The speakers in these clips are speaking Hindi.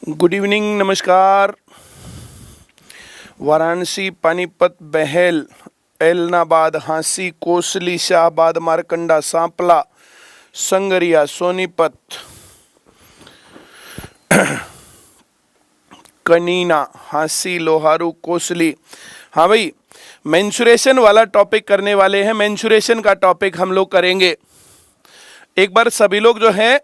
गुड इवनिंग, नमस्कार। वाराणसी, पानीपत, बहल, एलनाबाद, हांसी, कोसली, शाहबाद, मारकंडा, सांपला, संगरिया, सोनीपत, कनीना, हांसी, लोहारू, कोसली। हाँ भाई, मेंसुरेशन वाला टॉपिक करने वाले हैं। मेंसुरेशन का टॉपिक हम लोग करेंगे। एक बार सभी लोग जो है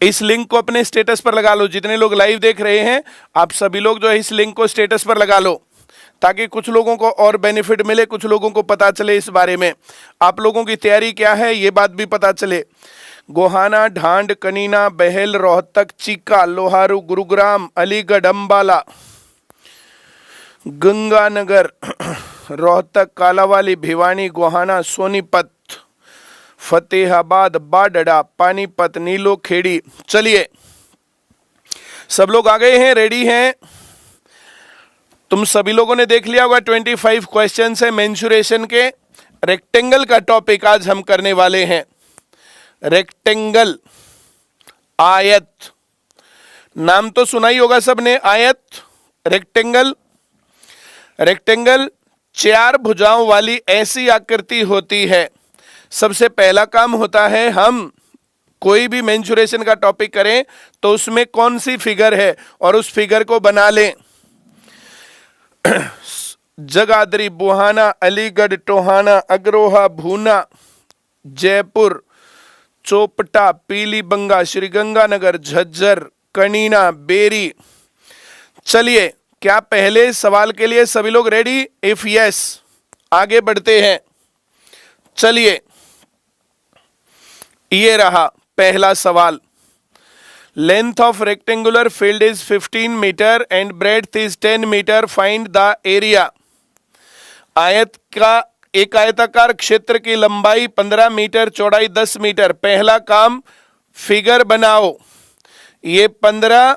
इस लिंक को अपने स्टेटस पर लगा लो। जितने लोग लाइव देख रहे हैं, आप सभी लोग जो है इस लिंक को स्टेटस पर लगा लो, ताकि कुछ लोगों को और बेनिफिट मिले, कुछ लोगों को पता चले इस बारे में आप लोगों की तैयारी क्या है, ये बात भी पता चले। गोहाना, ढांड, कनीना, बहल, रोहतक, चीका, लोहारू, गुरुग्राम, अलीगढ़, अंबाला, गंगानगर, रोहतक, कालावाली, भिवानी, गोहाना, सोनीपत, फतेहाबाद, बाडड़ा, पानीपत, नीलो खेड़ी। चलिए, सब लोग आ गए हैं, रेडी हैं? तुम सभी लोगों ने देख लिया होगा 25 क्वेश्चंस है मेंसुरेशन के। रेक्टेंगल का टॉपिक आज हम करने वाले हैं। रेक्टेंगल, आयत, नाम तो सुना ही होगा सबने, आयत, रेक्टेंगल। रेक्टेंगल चार भुजाओं वाली ऐसी आकृति होती है। सबसे पहला काम होता है, हम कोई भी मेंसुरेशन का टॉपिक करें तो उसमें कौन सी फिगर है और उस फिगर को बना लें। जगाधरी, बुहाना, अलीगढ़, टोहाना, अग्रोहा, भूना, जयपुर, चोपटा, पीलीबंगा, श्रीगंगानगर, झज्जर, कनीना, बेरी। चलिए, क्या पहले सवाल के लिए सभी लोग रेडी? इफ यस, आगे बढ़ते हैं। चलिए, ये रहा पहला सवाल। Length of rectangular field is 15 metre and breadth is 10 metre, find the area. आयत का, एक आयताकार क्षेत्र की लंबाई 15 मीटर, चौड़ाई 10 मीटर। पहला काम, फिगर बनाओ। ये 15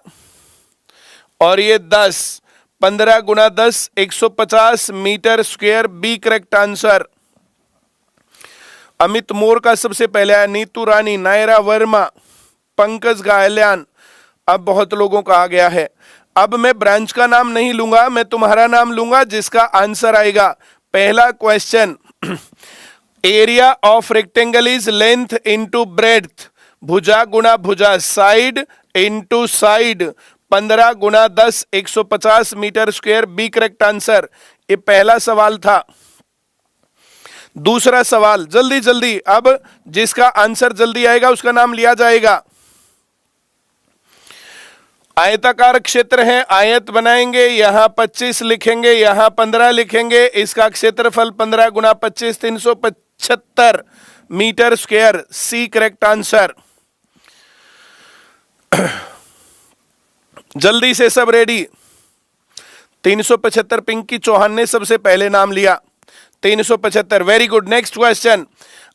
और ये 10, 15 गुना 10 150 metre square. B correct answer. Amit More का सबसे पहले आया, नीतू रानी, नायरा वर्मा, पंकज गायल्यान। अब बहुत लोगों का आ गया है। अब मैं ब्रांच का नाम नहीं लूंगा, मैं तुम्हारा नाम लूंगा जिसका आंसर आएगा। पहला question, area of rectangle is length into breadth, भुजा गुना भुजा, साइड इनटू साइड। 15 गुना 10 150 metre square. B correct answer. ये पहला सवाल था। दूसरा सवाल, जल्दी जल्दी, अब जिसका आंसर जल्दी आएगा उसका नाम लिया जाएगा। आयताकार क्षेत्र है, आयत बनाएंगे, यहां 25 लिखेंगे, यहां 15 लिखेंगे। इसका क्षेत्रफल 15 गुना 25 375 metre square. C correct answer. जल्दी से सब रेडी। 375, पिंकी चौहान ने सबसे पहले नाम लिया। 375, वेरी गुड। नेक्स्ट क्वेश्चन,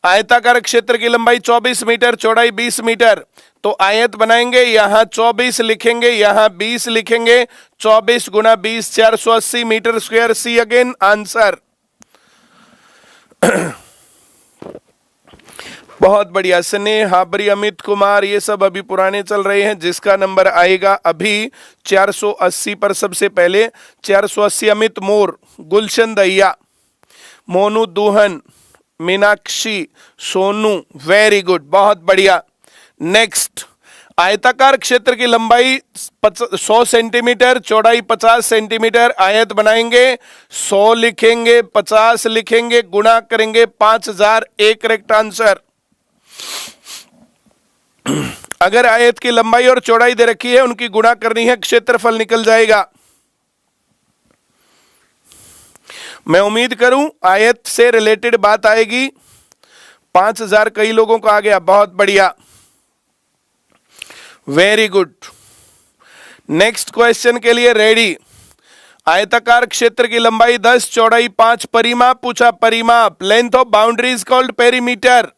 आयताकार क्षेत्र की लंबाई 24 मीटर, चौड़ाई 20 मीटर। तो आयत बनाएंगे, यहां 24 लिखेंगे, यहां 20 लिखेंगे। 24 गुना 20 480 metre square. See again answer. बहुत बढ़िया। स्नेह, हाबरी, अमित कुमार, ये सब अभी पुराने चल रहे हैं। जिसका नंबर आएगा अभी 480 पर, सबसे पहले 480 अमित मोर, गुलशन दहिया, मोनू दुहन, मीनाक्षी, सोनू, वेरी गुड, बहुत बढ़िया। नेक्स्ट, आयताकार क्षेत्र की लंबाई 100 सेंटीमीटर, चौड़ाई 50 सेंटीमीटर। आयत बनाएंगे, 100 लिखेंगे, 50 लिखेंगे, गुणा करेंगे 5000। एक करेक्ट आंसर। अगर आयत की लंबाई और चौड़ाई दे रखी है, उनकी गुणा करनी है, क्षेत्रफल निकल जाएगा। मैं उम्मीद करूं आयत से रिलेटेड बात आएगी। 5000 कई लोगों को आ गया, बहुत बढ़िया, वेरी गुड। नेक्स्ट क्वेश्चन के लिए रेडी। आयताकार क्षेत्र की लंबाई 10, चौड़ाई 5, परिमाप पूछा, परिमाप। Length of boundary is called perimeter.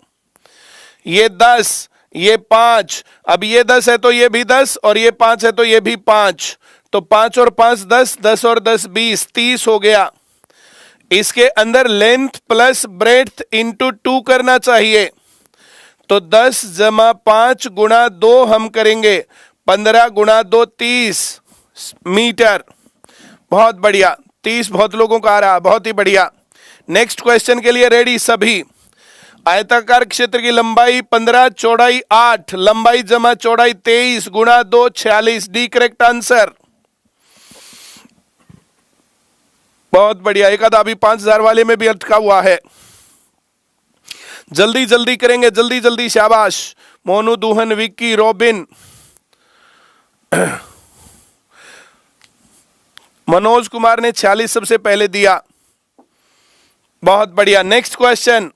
ये 10, ये 5, अब ये 10 है तो ये भी 10, और ये 5 है तो ये भी 5। तो 5 और 5 10, 10 और 10 20, 30 हो गया। इसके अंदर लेंथ प्लस ब्रेड्थ इंटू 2 करना चाहिए। तो 10 जमा 5 गुणा 2 हम करेंगे। 15 गुणा 2 30 मीटर। बहुत बढ़िया, 30 बहुत लोगों का आ रहा, बहुत ही बढ़िया। नेक्स्ट क्वेश्चन के लिए रेडी सभी। आयताकार क्षेत्र की लंबाई 15, चौड़ाई 8, लंबाई जमा चौड़ाई 23 गुणा 2 46, डी करेक्ट आंसर। बहुत बढ़िया, एक आधा अभी 5000 वाले में भी अटका हुआ है। जल्दी जल्दी करेंगे, जल्दी जल्दी, शाबाश। मोनू, दुहन, विक्की, रॉबिन, मनोज कुमार ने 46 सबसे पहले दिया, बहुत बढ़िया। Next question.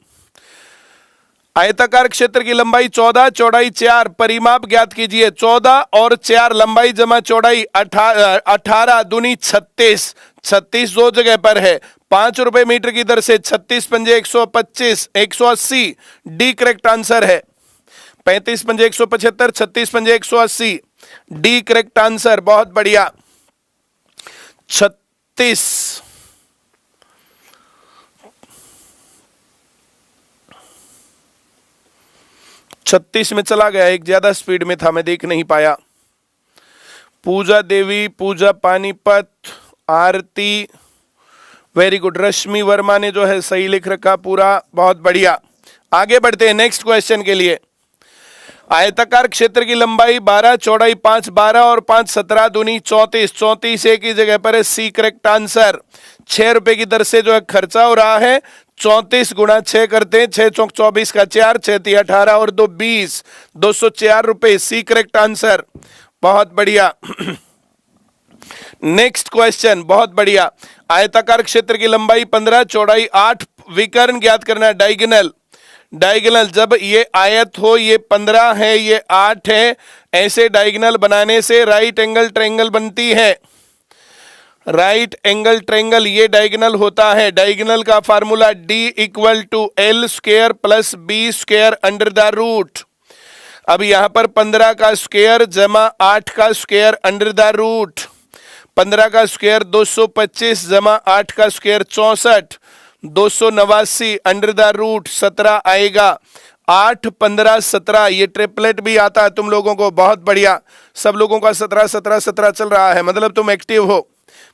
आयताकार क्षेत्र की लंबाई 14, चौड़ाई 4, परिमाप ज्ञात कीजिए। 14 और 4, लंबाई जमा चौड़ाई 18 दूनी 36, 36 दो जगह पर है। 5 रुपए मीटर की दर से 36 पंजे 125, 180, डी करेक्ट आंसर है। 35 पंजे 175, 36 पंजे 180, डी करेक्ट आंसर, बहुत बढ़िया। 36 36 में चला गया, एक ज्यादा स्पीड में था, मैं देख नहीं पाया। पूजा देवी, पूजा पानीपत, आरती, वेरी गुड। रश्मि वर्मा ने जो है सही लिख रखा पूरा, बहुत बढ़िया। आगे बढ़ते हैं नेक्स्ट क्वेश्चन के लिए। आयताकार क्षेत्र की लंबाई 12, चौड़ाई 5, 12 और 5 17 दूनी 34, 34 एक ही जगह पर है, सी करेक्ट आंसर। 6 रुपए की दर से जो है खर्चा हो रहा है। 34 गुणा 6 करते हैं, 6 चौक 24 का 4, 6 3 18 और 2 20, 204 रुपए, सी करेक्ट आंसर, बहुत बढ़िया। नेक्स्ट क्वेश्चन, बहुत बढ़िया। आयताकार क्षेत्र की लंबाई 15, चौड़ाई 8, विकर्ण ज्ञात करना है, डायगोनल। डायगोनल, जब ये आयत हो, ये 15 है, ये 8 है, ऐसे डायगोनल बनाने से राइट एंगल ट्रायंगल बनती है। राइट एंगल ट्रायंगल ये डायगोनल होता है। डायगोनल का formula D equal to L square plus B square under the root. अब यहां पर 15 का स्क्वायर जमा 8 का स्क्वायर अंडर द रूट। 15 का स्क्वायर 225 जमा 8 का स्क्वायर 64, 289 अंडर द रूट 17 आएगा। 8 15 17, ये ट्रिपलेट भी आता है तुम लोगों को, बहुत बढ़िया। सब लोगों का 17 17 17 चल रहा है, मतलब तुम एक्टिव हो,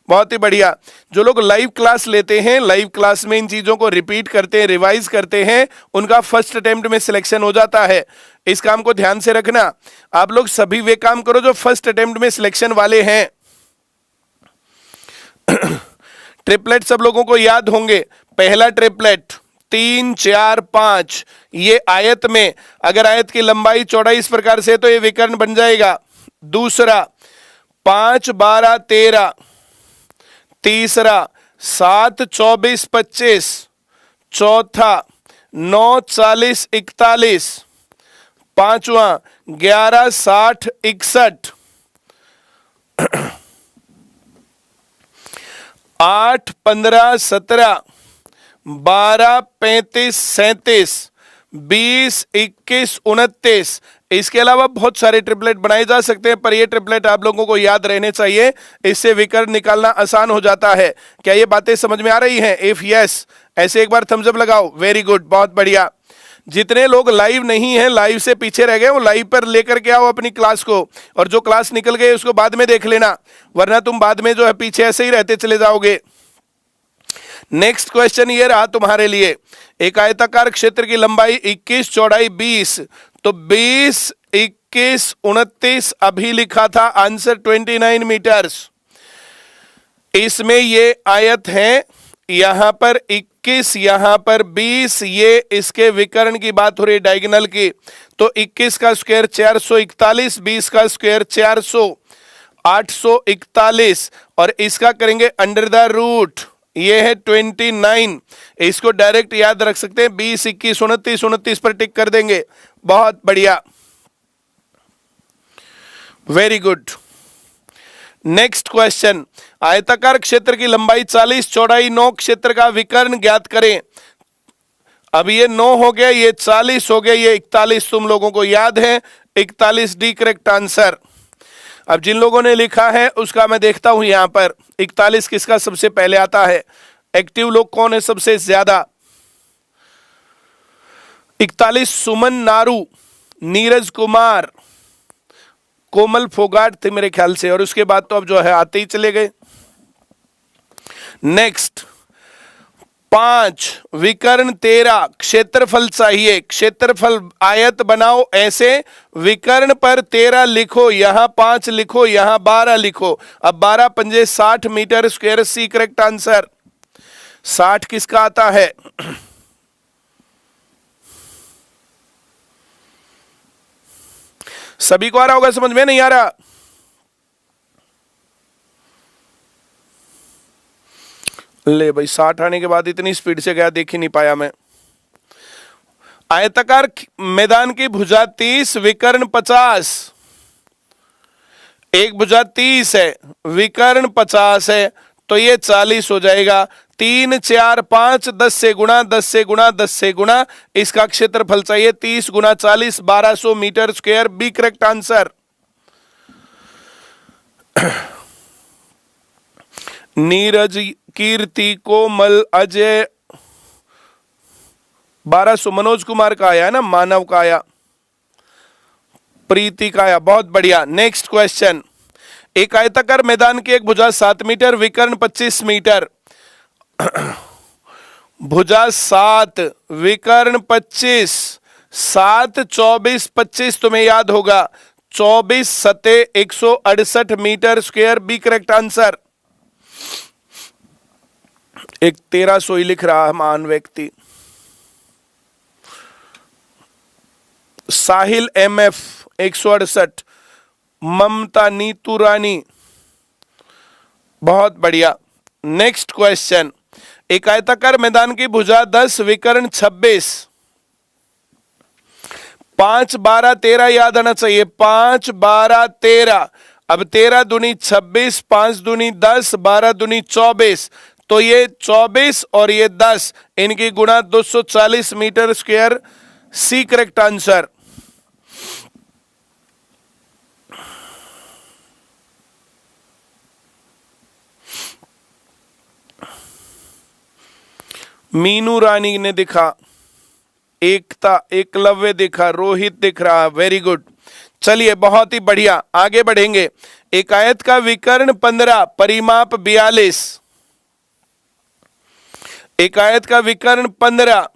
बहुत ही बढ़िया। जो लोग लाइव क्लास लेते हैं, लाइव क्लास में इन चीजों को रिपीट करते हैं, रिवाइज करते हैं, उनका फर्स्ट अटेम्प्ट में सिलेक्शन हो जाता है। इस काम को ध्यान से रखना। आप लोग सभी वे काम करो जो फर्स्ट अटेम्प्ट में सिलेक्शन वाले हैं। ट्रिपलेट सब लोगों को याद होंगे। पहला ट्रिपलेट 3 4 5, ये आयत में, अगर आयत की लंबाई चौड़ाई इस प्रकार से तो ये विकर्ण बन जाएगा। दूसरा 5 12 13, तीसरा 7 24 25, चौथा 9 40 41, पांचवा 11 60 61, 8 15 17, 12 35 37, 20 21 29। इसके अलावा बहुत सारे ट्रिपलेट बनाए जा सकते हैं, पर ये ट्रिपलेट आप लोगों को याद रहने चाहिए, इससे विकर्ण निकालना आसान हो जाता है। क्या ये बातें समझ में आ रही हैं? इफ यस, ऐसे एक बार थम्स अप लगाओ। वेरी गुड, बहुत बढ़िया। जितने लोग लाइव नहीं हैं, लाइव से पीछे रह गए, वो लाइव पर लेकर के आओ अपनी क्लास को, और जो क्लास निकल गए उसको बाद में देख लेना, वरना तुम बाद में जो है पीछे ऐसे ही रहते चले जाओगे। नेक्स्ट क्वेश्चन ये रहा तुम्हारे लिए। एक आयताकार क्षेत्र की लंबाई 21, चौड़ाई 20, तो 20 21 29 अभी लिखा था, आंसर 29 मीटर्स। इसमें ये आयत है, यहां पर 21, यहां पर 20, ये इसके विकर्ण की बात हो रही है, डायगोनल की। तो 21 का स्क्वायर 441, 20 का स्क्वायर 400, 841, और इसका करेंगे अंडर द रूट, ये है 29। इसको डायरेक्ट याद रख सकते हैं, 20 21 29, 29 पर टिक कर देंगे। बहुत बढ़िया, वेरी गुड। Next question. आयताकार क्षेत्र की लंबाई 40, चौड़ाई 9, क्षेत्र का विकर्ण ज्ञात करें। अब ये 9 हो गया, ये 40 हो गया, ये 41 तुम लोगों को याद है, 41 डी करेक्ट आंसर। अब जिन लोगों ने लिखा है उसका मैं देखता हूं यहां पर 41 किसका सबसे पहले आता है। एक्टिव लोग कौन है सबसे ज्यादा? 41 सुमन नारू, नीरज कुमार, कोमल फोगाट थे मेरे ख्याल से, और उसके बाद तो अब जो है आते ही चले गए। नेक्स्ट 5 विकर्ण 13 क्षेत्रफल चाहिए। क्षेत्रफल आयत बनाओ ऐसे, विकर्ण पर 13 लिखो, यहां 5 लिखो, यहां 12 लिखो। अब 12 पंजे 60 metre square. C correct answer. 60 किसका आता है? सभी को आ रहा होगा, समझ में नहीं आ रहा? ले भाई, 60 आने के बाद इतनी स्पीड से गया, देख ही नहीं पाया मैं। आयताकार मैदान की भुजा 30, विकर्ण 50। एक भुजा 30 है, विकर्ण 50 है, तो ये 40 हो जाएगा। 3 4 5 10 से गुणा, 10 से गुणा, 10 से गुणा, इसका क्षेत्रफल चाहिए 30 गुणा 40 1200 meter square. B correct answer. Neeraj, Kirti, Komal, Ajay, 1200 Manoj Kumar का आया है ना, मानव का आया, प्रीति का आया, बहुत बढ़िया। Next question. एक आयताकार मैदान की एक भुजा 7 मीटर, विकर्ण 25 मीटर। भुजा 7, विकर्ण 25, 7 24 25 तुम्हें याद होगा, 24 सते 168 metre square. B correct answer. एक 1300 ही लिख रहा है महान व्यक्ति। साहिल MF 168, ममता, नीतू रानी, बहुत बढ़िया। Next question. एक आयताकार मैदान की भुजा 10, विकर्ण 26। 5 12 13 याद आना चाहिए, 5 12 13। अब 13 दूनी 26, 5 दूनी 10, 12 दूनी 24, तो ये 24 और ये 10, इनकी गुणा 240 meter square. C correct answer. Meenu Rani ने दिखा, एकता, एकलव्य दिखा, रोहित दिख रहा, वेरी गुड। चलिए बहुत ही बढ़िया, आगे बढ़ेंगे। एक आयत का विकर्ण 15, परिमाप 42। एक आयत का विकर्ण 15,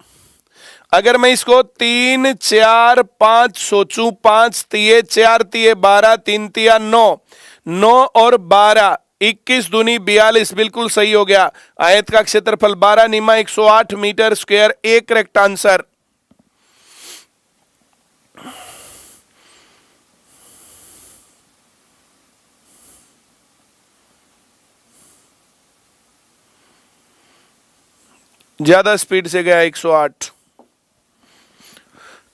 अगर मैं इसको 3 4 5 सोचूं, 5 तिये 4 तिये 12, 3 तिया 9, 9 और 12 21 दूनी 42, बिल्कुल सही हो गया। आयत का क्षेत्रफल 12 निमा 108 मीटर स्क्वायर। एक करेक्ट आंसर। ज्यादा स्पीड से गया 108।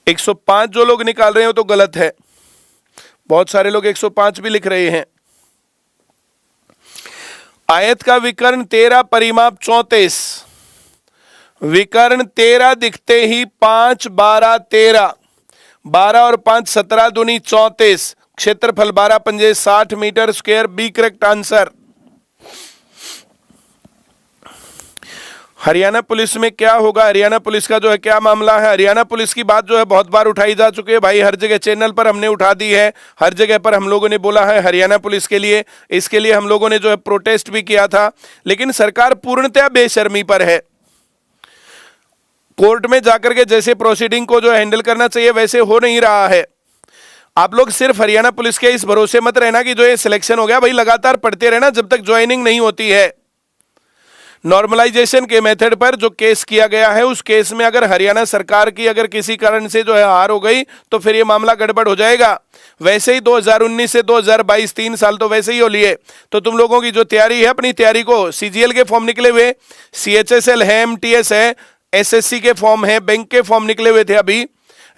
105 जो लोग निकाल रहे हो तो गलत है, बहुत सारे लोग 105 भी लिख रहे हैं। आयत का विकर्ण 13, परिमाप 34। विकर्ण 13 दिखते ही 5 12 13, 12 और 5 17 दूनी 34, क्षेत्रफल 12 पंजे 60 metre square. B correct answer. Haryana police में क्या होगा? हरियाणा पुलिस का जो है क्या मामला है? हरियाणा पुलिस की बात जो है बहुत बार उठाई जा चुकी है भाई, हर जगह चैनल पर हमने उठा दी है, हर जगह पर हम लोगों ने बोला है हरियाणा पुलिस के लिए। इसके लिए हम लोगों ने जो है प्रोटेस्ट भी किया था, लेकिन सरकार पूर्णतः बेशर्मी पर है। कोर्ट में जाकर के जैसे प्रोसीडिंग को जो हैंडल करना चाहिए वैसे हो नहीं रहा है। आप लोग सिर्फ हरियाणा पुलिस के इस भरोसे मत रहना कि जो ये सिलेक्शन हो गया, भाई लगातार पढ़ते रहना जब तक ज्वाइनिंग नहीं होती है। नॉर्मलाइजेशन के मेथड पर जो केस किया गया है, उस केस में अगर हरियाणा सरकार की अगर किसी कारण से जो है हार हो गई तो फिर ये मामला गड़बड़ हो जाएगा। वैसे ही 2019 से 2022 3 साल तो वैसे ही हो लिए। तो तुम लोगों की जो तैयारी है, अपनी तैयारी को, CGL के फॉर्म निकले हुए, CHSL है, MTS है, SSC के फॉर्म है, बैंक के फॉर्म निकले हुए थे, अभी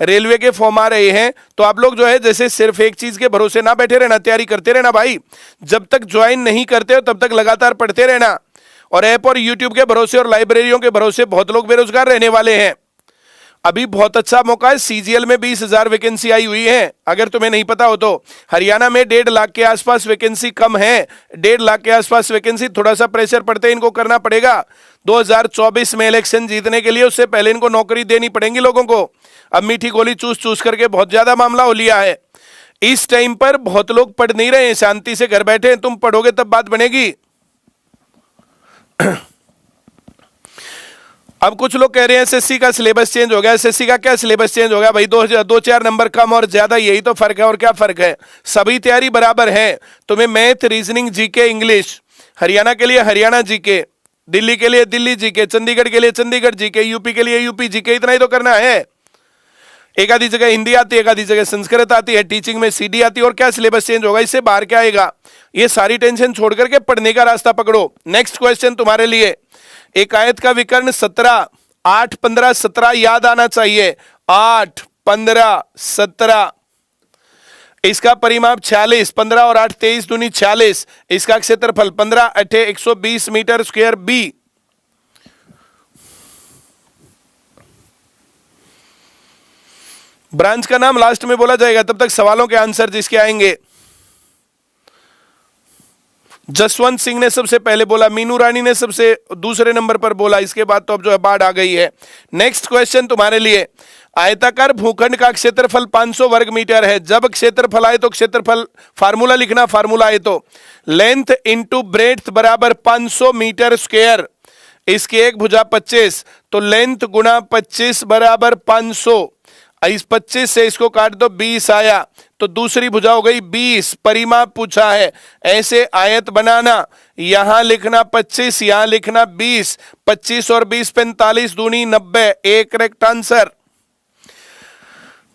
रेलवे के फॉर्म आ रहे हैं। तो आप लोग जो है जैसे सिर्फ एक चीज के भरोसे ना बैठे रहना, तैयारी करते रहना भाई। जब तक ज्वाइन नहीं करते हो तब तक लगातार पढ़ते रहना। और ऐप और यूट्यूब के भरोसे और लाइब्रेरियों के भरोसे बहुत लोग बेरोजगार रहने वाले हैं। अभी बहुत अच्छा मौका है, CGL में 20,000 वैकेंसी आई हुई है, अगर तुम्हें नहीं पता हो तो। हरियाणा में 1.5 लाख के आसपास वैकेंसी कम है, 1.5 लाख के आसपास वैकेंसी। थोड़ा सा प्रेशर पड़ते इनको करना पड़ेगा 2024 में इलेक्शन जीतने के लिए। उससे पहले इनको नौकरी देनी पड़ेगी लोगों को। अब मीठी गोली चूस चूस करके बहुत ज्यादा मामला हो लिया है। इस टाइम पर बहुत लोग पढ़ नहीं रहे हैं, शांति से घर बैठे हैं, तुम पढ़ोगे तब बात बनेगी। अब कुछ लोग कह रहे हैं एसएससी का सिलेबस चेंज हो गया। एसएससी का क्या सिलेबस चेंज हो गया भाई? 2-4 नंबर कम और ज्यादा, यही तो फर्क है। और क्या फर्क है? सभी तैयारी बराबर है। तुम्हें math, reasoning, GK, English, Haryana के लिए हरियाणा जीके, दिल्ली के लिए दिल्ली जीके, चंडीगढ़ के लिए चंडीगढ़ जीके, यूपी के लिए यूपी जीके, इतना ही तो करना है। एक आधी जगह हिंदी आती है, एक आधी जगह संस्कृत आती है, टीचिंग में सीडी आती है। और क्या सिलेबस चेंज होगा? इससे बाहर क्या आएगा? ये सारी टेंशन छोड़ करके पढ़ने का रास्ता पकड़ो। नेक्स्ट क्वेश्चन तुम्हारे लिए, एक आयत का विकर्ण 17, 8, 15, 17 याद आना चाहिए। 8, 15, 17, इसका परिमाप 46, 15 और 8 23 दूनी 46, इसका क्षेत्रफल 15 8 120 मीटर स्क्वायर बी। ब्रांच का नाम लास्ट में बोला जाएगा, तब तक सवालों के आंसर जिसके आएंगे। जसवंत सिंह ने सबसे पहले बोला, मीनू रानी ने सबसे दूसरे नंबर पर बोला, इसके बाद तो अब जो है बाढ़ आ गई है। नेक्स्ट क्वेश्चन तुम्हारे लिए, आयताकार भूखंड का क्षेत्रफल 500 वर्ग मीटर है। जब क्षेत्रफल आए तो क्षेत्रफल फार्मूला लिखना, फार्मूला आए तो लेंथ इंटू ब्रेड्थ बराबर 500 मीटर स्क्वायर। इसकी एक भुजा 25, तो लेंथ गुणा 25 बराबर 500। इस 25 से इसको काट दो, 20 आया, तो दूसरी भुजा हो गई 20। परिमाप पूछा है, ऐसे आयत बनाना, यहां लिखना 25, यहां लिखना 20, 25 और 20 45 दूनी 90, एक करेक्ट आंसर।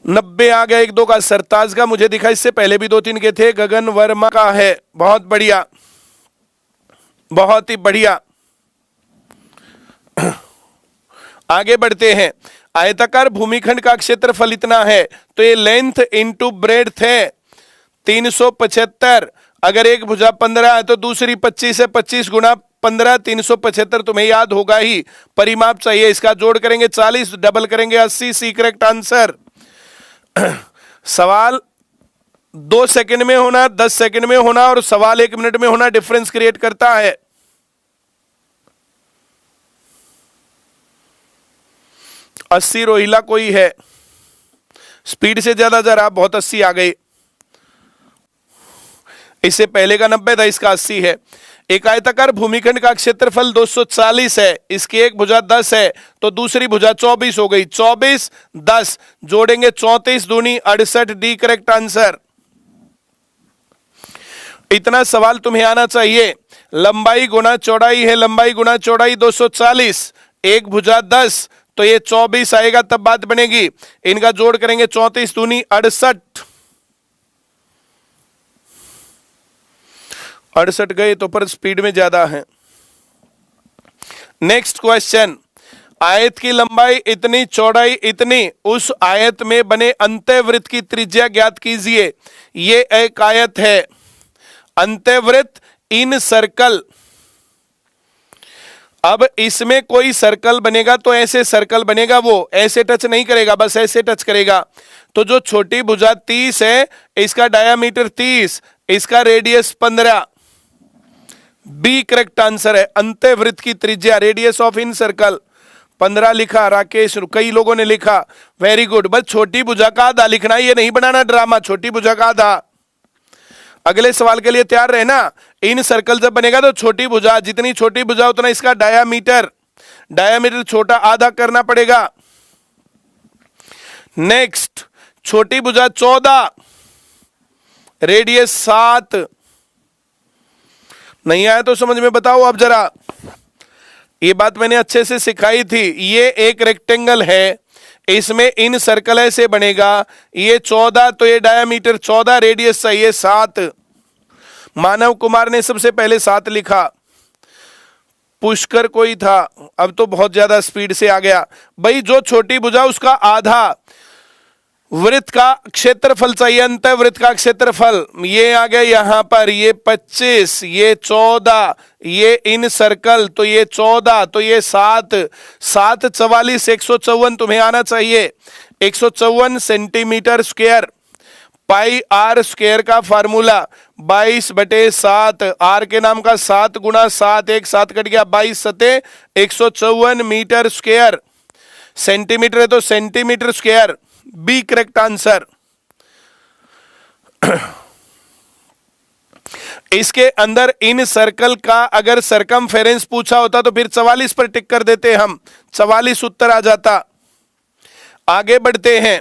90 आ गया। 1-2 का सरताज का मुझे दिखा, इससे पहले भी 2-3 के थे। गगन वर्मा का है, बहुत बढ़िया, बहुत ही बढ़िया। आगे बढ़ते हैं। आयताकार भूमिखंड का क्षेत्रफल इतना है, तो ये लेंथ इंटू ब्रेड्थ है 375। अगर एक भुजा 15 है तो दूसरी 25 है, 25 गुना 15 375, तुम्हें याद होगा ही। परिमाप चाहिए, इसका जोड़ करेंगे 40, डबल करेंगे 80, सी करेक्ट आंसर। सवाल 2 सेकंड में होना, 10 सेकंड में होना और सवाल 1 मिनट में होना डिफरेंस क्रिएट करता है। अस्सी रोहिला कोई है, स्पीड से ज्यादा जा रहा, बहुत 80 आ गई। इससे पहले का 90 था, इसका 80 है। एक आयताकार भूमिखंड का क्षेत्रफल 240 है, इसकी एक भुजा 10 है, तो दूसरी भुजा 24 हो गई। 24 10 जोड़ेंगे 34 दूनी 68, डी करेक्ट आंसर। इतना सवाल तुम्हें आना चाहिए। लंबाई गुना चौड़ाई है, लंबाई गुना चौड़ाई 240, एक भुजा 10, तो ये 24 आएगा, तब बात बनेगी। इनका जोड़ करेंगे 34 दूनी 68, 68 गए तो पर स्पीड में ज्यादा है। नेक्स्ट क्वेश्चन, आयत की लंबाई इतनी, चौड़ाई इतनी, उस आयत में बने अंत्यवृत्त की त्रिज्या ज्ञात कीजिए। ये एक आयत है, अंत्यवृत्त इन सर्कल। अब इसमें कोई सर्कल बनेगा तो ऐसे सर्कल बनेगा, वो ऐसे टच नहीं करेगा, बस ऐसे टच करेगा। तो जो छोटी भुजा 30 है, इसका डायामीटर 30, इसका रेडियस 15, बी करेक्ट आंसर है। अंत्यवृत्त की त्रिज्या, रेडियस ऑफ इन सर्कल 15 लिखा राकेश, कई लोगों ने लिखा, वेरी गुड। बस छोटी भुजा का आधा लिखना, ये नहीं बनाना ड्रामा, छोटी भुजा का आधा। अगले सवाल के लिए तैयार रहना। इन सर्कल जब बनेगा तो छोटी भुजा, जितनी छोटी भुजा उतना इसका डायामीटर, डायामीटर छोटा आधा करना पड़ेगा। नेक्स्ट, छोटी भुजा 14, रेडियस 7। नहीं आया तो समझ में बताओ अब जरा, ये बात मैंने अच्छे से सिखाई थी। ये एक रेक्टेंगल है, इसमें इन सर्कल ऐसे बनेगा, ये 14, तो ये डायामीटर 14, रेडियस चाहिए 7। मानव कुमार ने सबसे पहले 7 लिखा, पुष्कर कोई था, अब तो बहुत ज्यादा स्पीड से आ गया। भाई जो छोटी भुजा उसका आधा वृत्त का क्षेत्रफल चाहिए, अंतःवृत्त का क्षेत्रफल। ये आ गया यहां पर, ये 25, ये 14, ये इन सर्कल, तो ये 14, तो ये 7, 7 44 154 तुम्हें आना चाहिए। 154 centimetre square. Pi R square का फार्मूला 22/7, आर के नाम का 7 गुना 7, एक 7 कट गया, 22 सते 154 मीटर स्क्वायर। सेंटीमीटर है तो centimetre square, B correct answer. इसके अंदर इन सर्कल का अगर सरकमफेरेंस पूछा होता तो फिर 44 पर टिक कर देते हम, 44 उत्तर आ जाता। आगे बढ़ते हैं।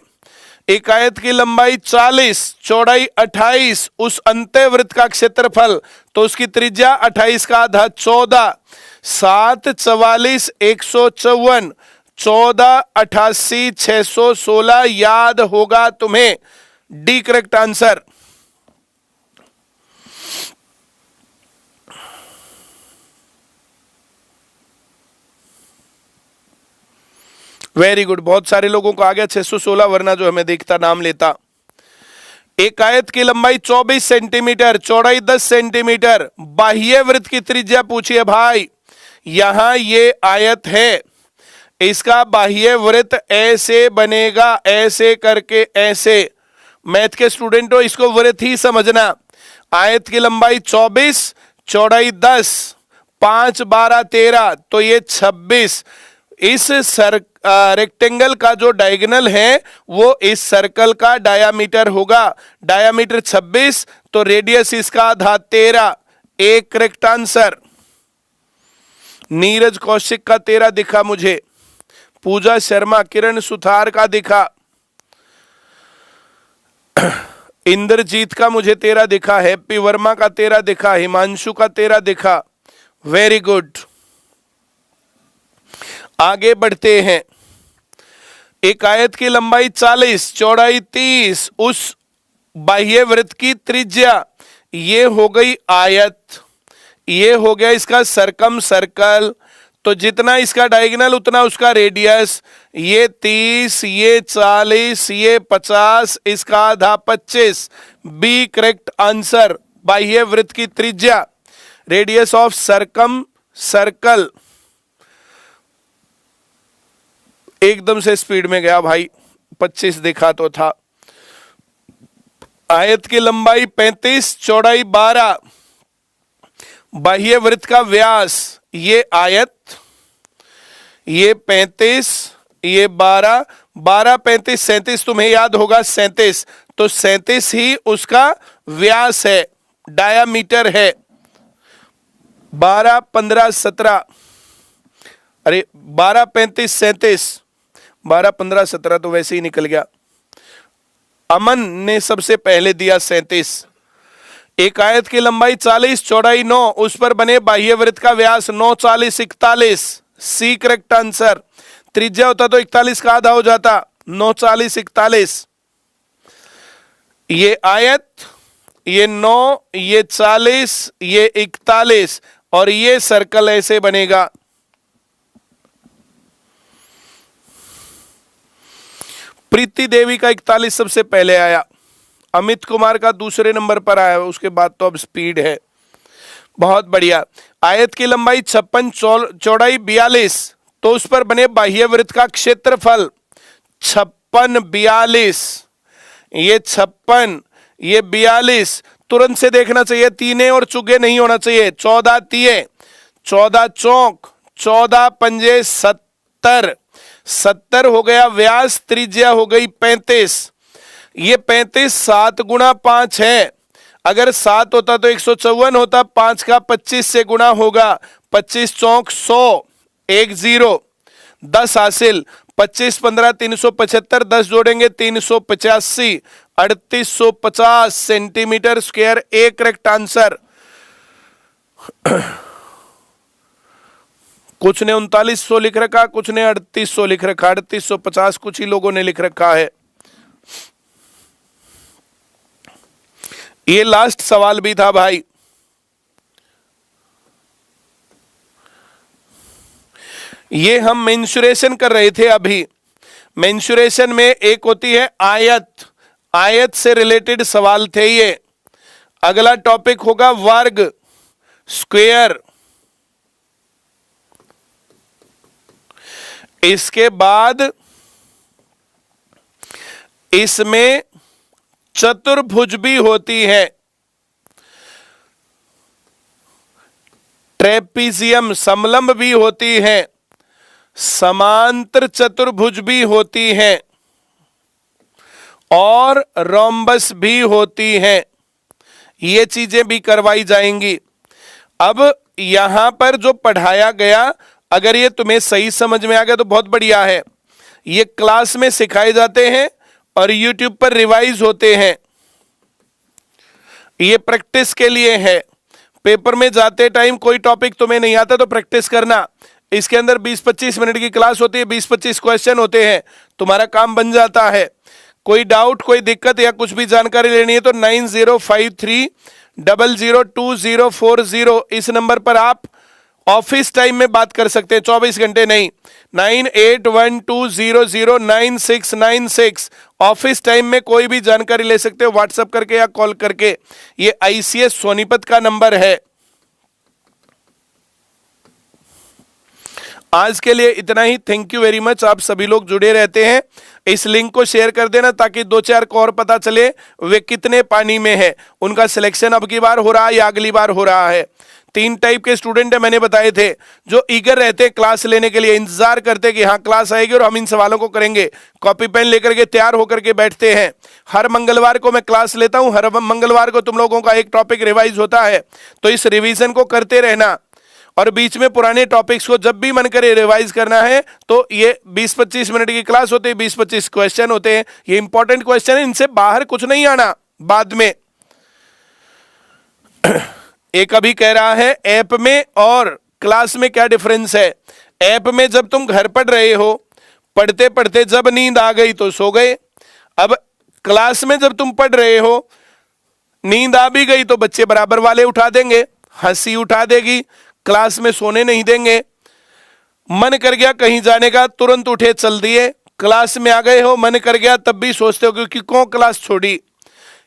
एक आयत की लंबाई 40, चौड़ाई 28, उस अंत्यवृत्त का क्षेत्रफल, तो उसकी त्रिज्या 28 का आधा 14, 7 44 154, 14 88 616 याद होगा तुम्हें। D correct answer. Very good, बहुत सारे लोगों को आ गया 616, वरना जो हमें देखता नाम लेता। एक आयत की लंबाई 24 सेंटीमीटर, चौड़ाई 10 सेंटीमीटर, बाह्य वृत्त की त्रिज्या पूछिए भाई। यहां ये आयत है, इसका बाह्य वृत्त ऐसे बनेगा, ऐसे करके ऐसे। मैथ के स्टूडेंट हो, इसको वृत्त ही समझना। आयत की लंबाई 24, चौड़ाई 10, 5 12 13, तो ये 26। इस रेक्टेंगल का जो डायगोनल है वो इस सर्कल का डायामीटर होगा। डायामीटर 26, तो रेडियस इसका आधा 13। एक करेक्ट आंसर। नीरज कौशिक का 13 दिखा मुझे, पूजा शर्मा, किरण सुथार का दिखा, इंद्रजीत का मुझे 13 दिखा, हैप्पी वर्मा का 13 दिखा, हिमांशु का 13 दिखा। वेरी गुड, आगे बढ़ते हैं। एक आयत की लंबाई 40, चौड़ाई 30, उस बाह्य वृत्त की त्रिज्या, ये हो गई आयत, ये हो गया इसका सरकम सर्कल, तो जितना इसका डायगोनल उतना उसका रेडियस। ये 30, ये 40, ये 50, इसका आधा 25। B correct answer. बाह्य वृत्त की त्रिज्या, रेडियस ऑफ सरकम सर्कल। एकदम से स्पीड में गया भाई, 25 देखा तो था। आयत की लंबाई 35, चौड़ाई 12, बाह्य वृत्त का व्यास, ये आयत, ये 35, ये 12, 12 35 37, तुम्हें याद होगा 37, तो 37 ही उसका व्यास है, डायामीटर है। 12 15 17, अरे 12 35 37, 12 15 17 तो वैसे ही निकल गया। अमन ने सबसे पहले दिया 37। एक आयत की लंबाई 40, चौड़ाई 9, उस पर बने बाह्य वृत्त का व्यास 9 40 41। सी करेक्ट आंसर। त्रिज्या होता तो 41 का आधा हो जाता, 9 40 41। ये आयत, ये 9, ये 40, ये 41, और ये सर्कल ऐसे बनेगा। प्रीति देवी का 41 सबसे पहले आया, अमित कुमार का दूसरे नंबर पर आया, उसके बाद तो अब स्पीड है। बहुत बढ़िया। आयत की लंबाई 56, चौड़ाई 42, तो उस पर बने बाह्य वृत्त का क्षेत्रफल 56 42, ये 56, ये 42। तुरंत से देखना चाहिए, तीने और चुगे नहीं होना चाहिए। 14 तिये, 14 चौक, 14 पंजे 70, 70 हो गया व्यास, त्रिज्या हो गई 35। ये 35 7 गुणा 5 है, अगर 7 होता तो 154 होता, 5 का 25 से गुणा होगा, 25 चौक 100, 1 0, 10 हासिल, 25 15 375, 10 जोड़ेंगे 385, 3850 सेंटीमीटर स्क्वायर। एक करेक्ट आंसर। कुछ ने 3900 लिख रखा, कुछ ने 3800 लिख रखा, 3850 कुछ ही लोगों ने लिख रखा है। ये लास्ट सवाल भी था भाई। ये हम मेंसुरेशन कर रहे थे अभी। मेंसुरेशन में एक होती है आयत, आयत से रिलेटेड सवाल थे ये। अगला टॉपिक होगा वर्ग, स्क्वायर। इसके बाद इसमें चतुर्भुज भी होती है, ट्रेपीजियम समलंब भी होती है, समांतर चतुर्भुज भी होती है, और रोम्बस भी होती हैं, ये चीजें भी करवाई जाएंगी। अब यहां पर जो पढ़ाया गया, अगर ये तुम्हें सही समझ में आ गया तो बहुत बढ़िया है। ये क्लास में सिखाए जाते हैं और यूट्यूब पर रिवाइज होते हैं, ये प्रैक्टिस के लिए है। पेपर में जाते टाइम कोई टॉपिक तुम्हें नहीं आता तो प्रैक्टिस करना। इसके अंदर 20-25 मिनट की क्लास होती है, 20-25 क्वेश्चन होते हैं, तुम्हारा काम बन जाता है। कोई डाउट, कोई दिक्कत या कुछ भी जानकारी लेनी है तो 9053002040 इस नंबर पर आप ऑफिस टाइम में बात कर सकते हैं, 24 घंटे नहीं। 9812009696 ऑफिस टाइम में कोई भी जानकारी ले सकते हो, व्हाट्सएप करके या कॉल करके। ये आईसीएस सोनीपत का नंबर है। आज के लिए इतना ही। Thank you very much. आप सभी लोग जुड़े रहते हैं, इस लिंक को शेयर कर देना ताकि 2-4 को और पता चले वे कितने पानी में है। उनका सिलेक्शन अब की बार हो रहा है या अगली बार हो रहा है। 3 टाइप के स्टूडेंट है, मैंने बताए थे, जो ईगर रहते हैं क्लास लेने के लिए, इंतजार करते कि हाँ क्लास आएगी और हम इन सवालों को करेंगे। कॉपी पेन लेकर के तैयार होकर के बैठते हैं। हर मंगलवार को मैं क्लास लेता हूं, हर मंगलवार को तुम लोगों का एक टॉपिक रिवाइज होता है, तो इस रिवीजन को करते रहना। और बीच में पुराने टॉपिक्स को जब भी मन करे रिवाइज करना है तो ये 20-25 मिनट की क्लास होती है, 20-25 क्वेश्चन होते हैं। ये इंपॉर्टेंट क्वेश्चन है, इनसे बाहर कुछ नहीं आना बाद में। एक अभी कह रहा है ऐप में और क्लास में क्या डिफरेंस है। ऐप में जब तुम घर पढ़ रहे हो, पढ़ते पढ़ते जब नींद आ गई तो सो गए। अब क्लास में जब तुम पढ़ रहे हो, नींद आ भी गई तो बच्चे बराबर वाले उठा देंगे, हंसी उठा देगी, क्लास में सोने नहीं देंगे। मन कर गया कहीं जाने का, तुरंत उठे चल दिए। क्लास में आ गए हो, मन कर गया तब भी सोचते हो कि कौन क्लास छोड़ी।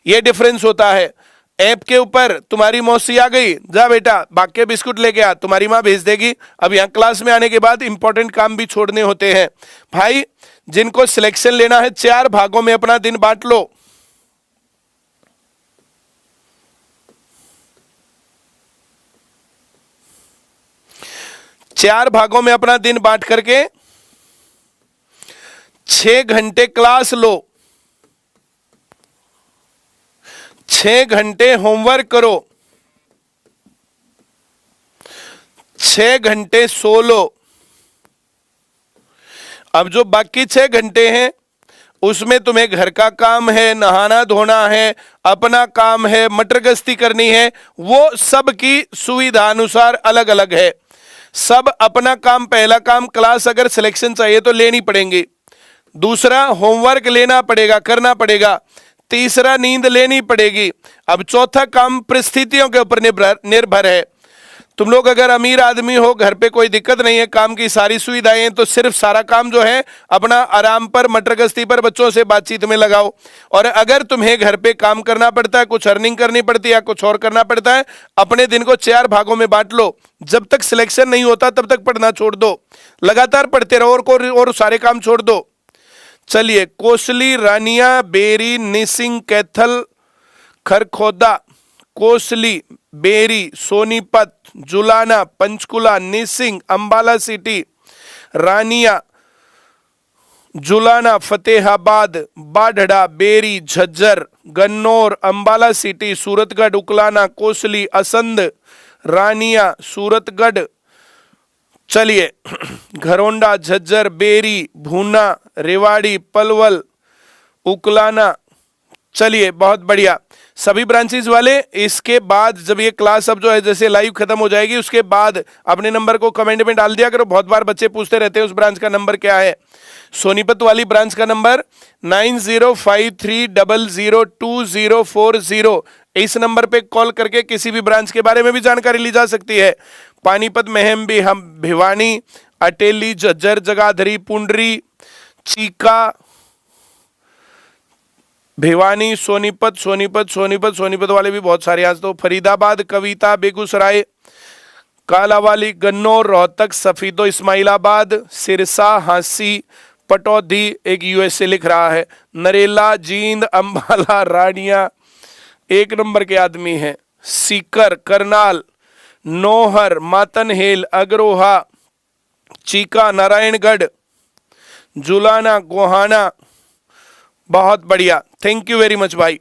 ये डिफरेंस होता है। ऐप के ऊपर तुम्हारी मौसी आ गई, जा बेटा बाकी बिस्कुट लेके आ, तुम्हारी माँ भेज देगी। अब यहाँ क्लास में आने के बाद इंपॉर्टेंट काम भी छोड़ने होते हैं। भाई जिनको सिलेक्शन लेना है 4 भागों में अपना दिन बांट लो। चार भागों में अपना दिन बांट करके 6 घंटे क्लास लो, 6 घंटे होमवर्क करो, 6 घंटे सो लो। अब जो बाकी 6 घंटे हैं उसमें तुम्हें घर का काम है, नहाना धोना है, अपना काम है, मटर गश्ती करनी है, वो सब की सुविधा अनुसार अलग अलग है। सब अपना काम, पहला काम क्लास अगर सिलेक्शन चाहिए तो लेनी पड़ेंगी, दूसरा होमवर्क लेना पड़ेगा, करना पड़ेगा, तीसरा नींद लेनी पड़ेगी। अब चौथा काम परिस्थितियों के ऊपर निर्भर है। तुम लोग अगर अमीर आदमी हो, घर पे कोई दिक्कत नहीं है, काम की सारी सुविधाएं हैं, तो सिर्फ सारा काम जो है अपना आराम पर, मटर गश्ती पर, बच्चों से बातचीत में लगाओ। और अगर तुम्हें घर पे काम करना पड़ता है, कुछ अर्निंग करनी पड़ती है या कुछ और करना पड़ता है, अपने दिन को 4 भागों में बांट लो। जब तक सिलेक्शन नहीं होता तब तक पढ़ना छोड़ दो, लगातार पढ़ते रहो और सारे काम छोड़ दो। चलिए, कोसली, रानिया, berry, Nising, Kaithal, Kharkhoda, Kosli, berry, Sonipat, Julana, Panchkula, Nising, Ambala city, रानिया, जुलाना, फतेहाबाद, बाढ़ड़ा, बेरी, झज्जर, गन्नौर, अंबाला सिटी, सूरतगढ़, उकलाना, कोसली, असंध, रानिया, सूरतगढ़। चलिए, घरोंडा, झज्जर, बेरी, भूना, रेवाड़ी, पलवल, उकलाना। चलिए, बहुत बढ़िया। सभी ब्रांचेस वाले इसके बाद जब ये क्लास अब जो है जैसे लाइव खत्म हो जाएगी, उसके बाद अपने नंबर को कमेंट में डाल दिया करो। बहुत बार बच्चे पूछते रहते हैं उस ब्रांच का नंबर क्या है। सोनीपत वाली ब्रांच का नंबर 9053002040। इस नंबर पे कॉल करके किसी भी ब्रांच के बारे में भी जानकारी ली जा सकती है। पानीपत, महम, भिवानी, अटेली, झज्जर, जगाधरी, पुंडरी, चीका, भिवानी, सोनीपत वाले भी बहुत सारे। आज तो फरीदाबाद, कविता, बेगूसराय, कालावाली, गन्नौर, रोहतक, सफीदो, इस्माइलाबाद, सिरसा, हांसी, पटौदी, एक यूएसए लिख रहा है, नरेला, जींद, अंबाला, रानिया, 1 नंबर के आदमी हैं, सीकर, करनाल, नौहर, मातनहेल, अग्रोहा, चीका, नारायणगढ़, जुलाना, गोहाना, बहुत बढ़िया, थैंक यू वेरी मच भाई।